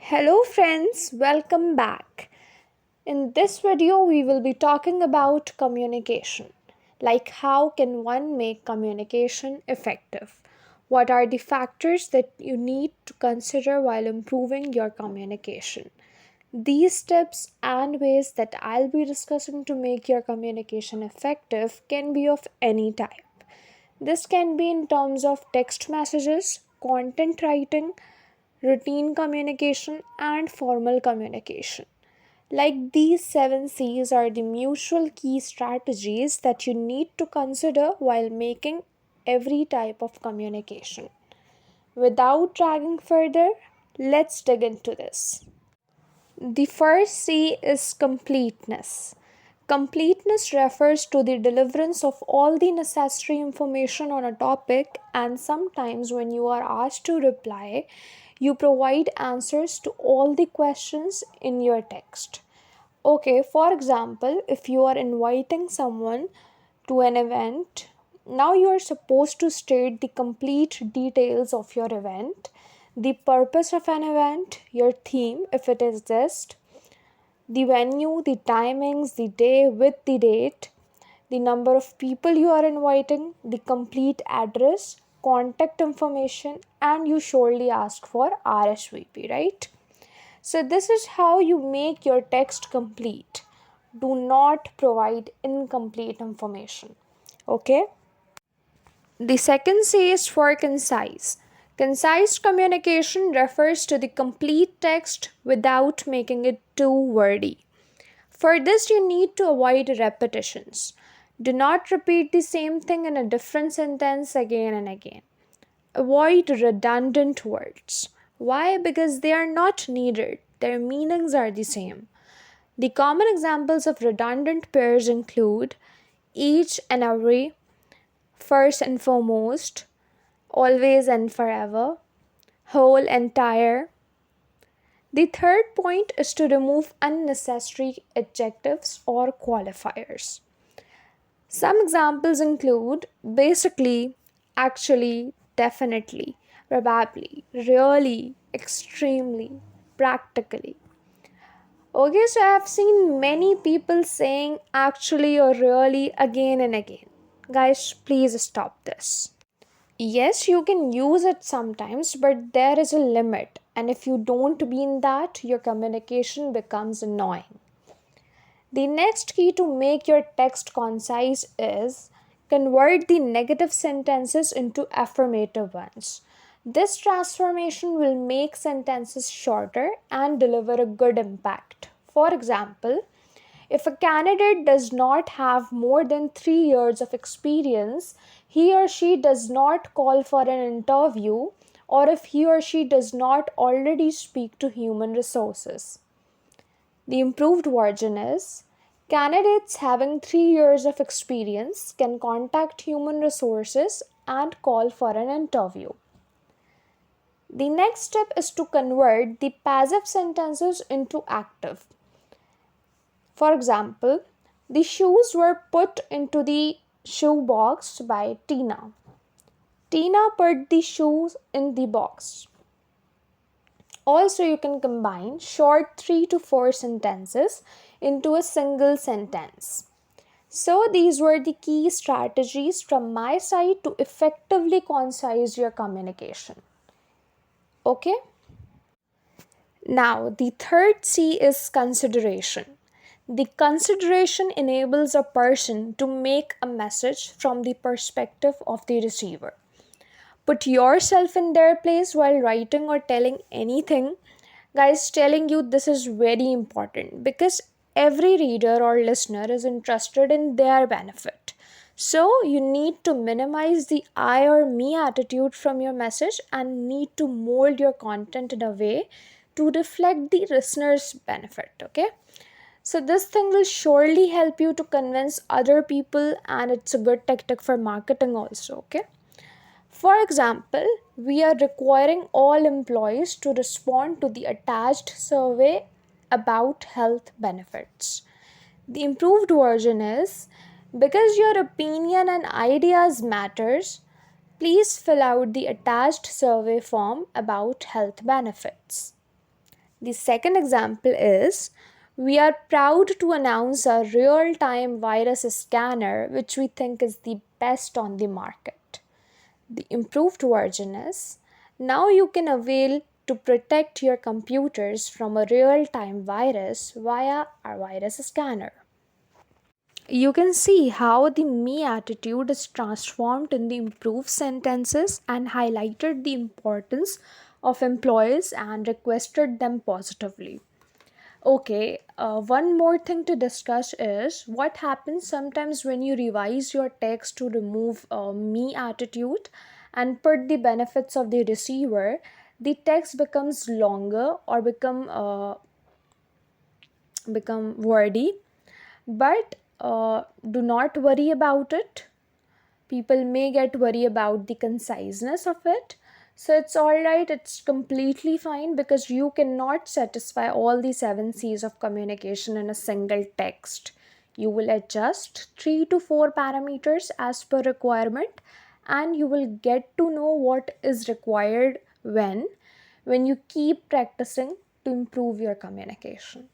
Hello friends, welcome back. In this video we will be talking about communication. Like how can one make communication effective? What are the factors that you need to consider while improving your communication? These tips and ways that I'll be discussing to make your communication effective can be of any type. This can be in terms of text messages, content writing, routine communication, and formal communication. Like these 7 C's are the mutual key strategies that you need to consider while making every type of communication. Without dragging further, let's dig into this. The first C is completeness. Completeness refers to the deliverance of all the necessary information on a topic, and sometimes when you are asked to reply, you provide answers to all the questions in your text. Okay, for example, if you are inviting someone to an event, now you are supposed to state the complete details of your event, the purpose of an event, your theme if it exists, the venue, the timings, the day with the date, the number of people you are inviting, the complete address, contact information, and you surely ask for RSVP, right? So, this is how you make your text complete. Do not provide incomplete information. Okay? The second C is for concise. Concise communication refers to the complete text without making it too wordy. For this, you need to avoid repetitions. Do not repeat the same thing in a different sentence again and again. Avoid redundant words. Why? Because they are not needed, their meanings are the same. The common examples of redundant pairs include each and every, first and foremost, always and forever, whole, entire. The third point is to remove unnecessary adjectives or qualifiers. Some examples include basically, actually, definitely, probably, really, extremely, practically. Okay, so I have seen many people saying actually or really again and again. Guys, please stop this. Yes, you can use it sometimes, but there is a limit. And if you don't mean that, your communication becomes annoying. The next key to make your text concise is convert the negative sentences into affirmative ones. This transformation will make sentences shorter and deliver a good impact. For example, if a candidate does not have more than 3 years of experience, he or she does not call for an interview, or if he or she does not already speak to human resources. The improved version is candidates having 3 years of experience can contact human resources and call for an interview. The next step is to convert the passive sentences into active. For example, the shoes were put into the shoe box by Tina. Tina put the shoes in the box. Also, you can combine short 3 to 4 sentences into a single sentence. So, these were the key strategies from my side to effectively concise your communication. Okay? Now, the third C is consideration. The consideration enables a person to make a message from the perspective of the receiver. Put yourself in their place while writing or telling anything. Guys, telling you this is very important because every reader or listener is interested in their benefit. So, you need to minimize the I or me attitude from your message and need to mold your content in a way to reflect the listener's benefit. Okay? So, this thing will surely help you to convince other people, and it's a good tactic for marketing also. Okay? For example, we are requiring all employees to respond to the attached survey about health benefits. The improved version is because your opinion and ideas matters, please fill out the attached survey form about health benefits. The second example is, we are proud to announce a real time virus scanner which we think is the best on the market. The improved version is, now you can avail to protect your computers from a real time virus via our virus scanner. You can see how the me attitude is transformed in the improved sentences and highlighted the importance of employees and requested them positively. Okay, one more thing to discuss is what happens sometimes when you revise your text to remove me attitude and put the benefits of the receiver. The text becomes longer or become wordy, but do not worry about it. People may get worried about the conciseness of it. So it's all right, it's completely fine because you cannot satisfy all the 7 C's of communication in a single text. You will adjust 3 to 4 parameters as per requirement, and you will get to know what is required when you keep practicing to improve your communication.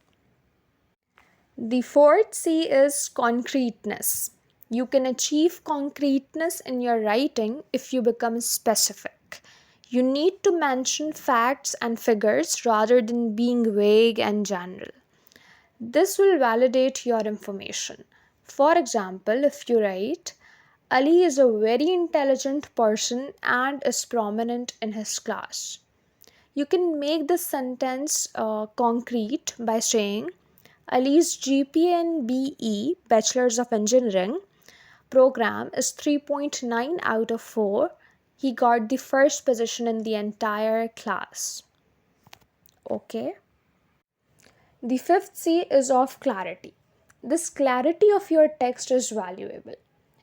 The fourth C is concreteness. You can achieve concreteness in your writing if you become specific. You need to mention facts and figures rather than being vague and general. This will validate your information. For example, if you write, Ali is a very intelligent person and is prominent in his class. You can make the sentence concrete by saying, Ali's GPA in BE, Bachelor's of Engineering, program is 3.9 out of 4. He got the first position in the entire class. Okay. The fifth C is of clarity. This clarity of your text is valuable.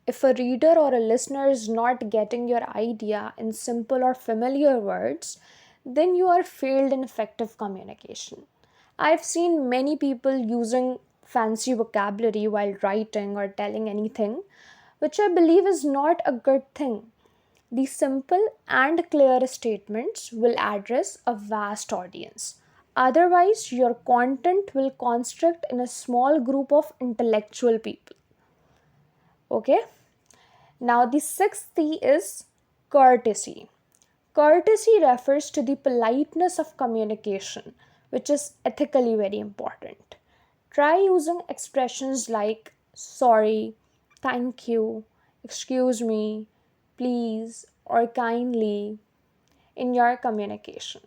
If a reader or a listener is not getting your idea in simple or familiar words, then you are failed in effective communication. I've seen many people using fancy vocabulary while writing or telling anything, which I believe is not a good thing. The simple and clear statements will address a vast audience. Otherwise, your content will constrict in a small group of intellectual people. Okay? Now, the sixth T is courtesy. Courtesy refers to the politeness of communication, which is ethically very important. Try using expressions like sorry, thank you, excuse me, please, or kindly in your communication.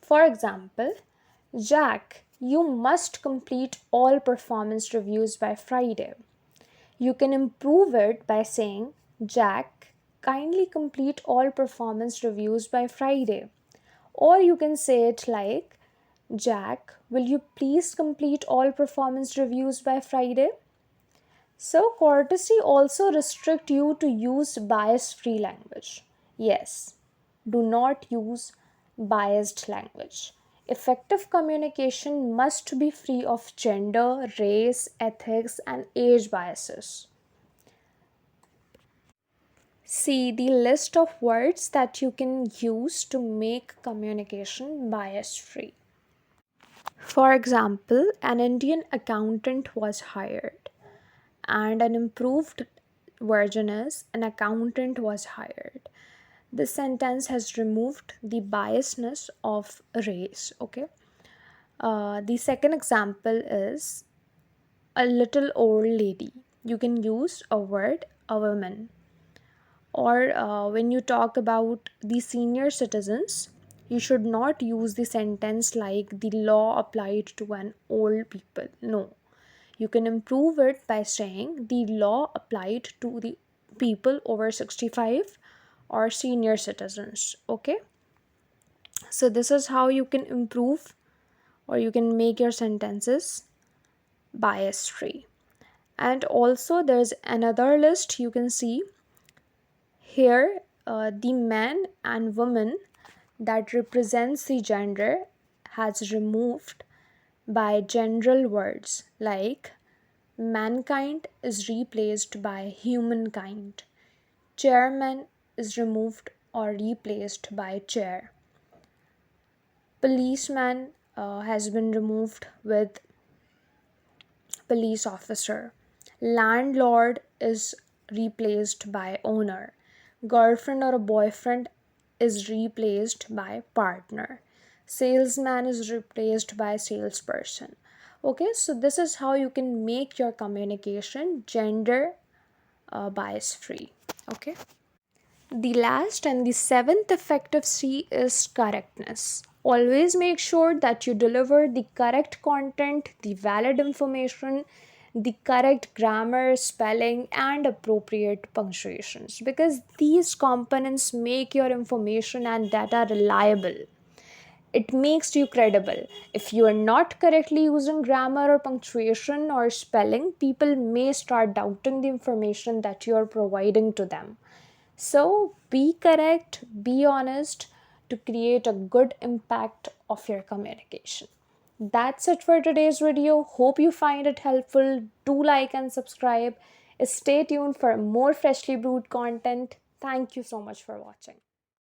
For example, Jack, you must complete all performance reviews by Friday. You can improve it by saying, Jack, kindly complete all performance reviews by Friday. Or you can say it like, Jack, will you please complete all performance reviews by Friday? So, courtesy also restrict you to use bias-free language. Yes, do not use biased language. Effective communication must be free of gender, race, ethics, and age biases. See the list of words that you can use to make communication bias free. For example, an Indian accountant was hired, and an improved version is an accountant was hired. This sentence has removed the biasness of race. Okay. The second example is a little old lady. You can use a word, a woman. Or when you talk about the senior citizens, you should not use the sentence like the law applied to an old people. No. You can improve it by saying the law applied to the people over 65 or senior citizens. Okay. So this is how you can improve or you can make your sentences bias free. And also there's another list you can see here, the man and woman that represents the gender has removed by general words like mankind is replaced by humankind. Chairman is removed or replaced by chair. Policeman has been removed with police officer. Landlord is replaced by owner. Girlfriend or a boyfriend is replaced by partner. Salesman is replaced by salesperson. Okay, so this is how you can make your communication gender bias free. Okay. The last and the seventh effective C is correctness. Always make sure that you deliver the correct content, the valid information, the correct grammar, spelling, and appropriate punctuations because these components make your information and data reliable. It makes you credible. If you are not correctly using grammar or punctuation or spelling, people may start doubting the information that you are providing to them. So be correct, be honest to create a good impact of your communication. That's it for today's video. Hope you find it helpful. Do like and subscribe. Stay tuned for more freshly brewed content. Thank you so much for watching.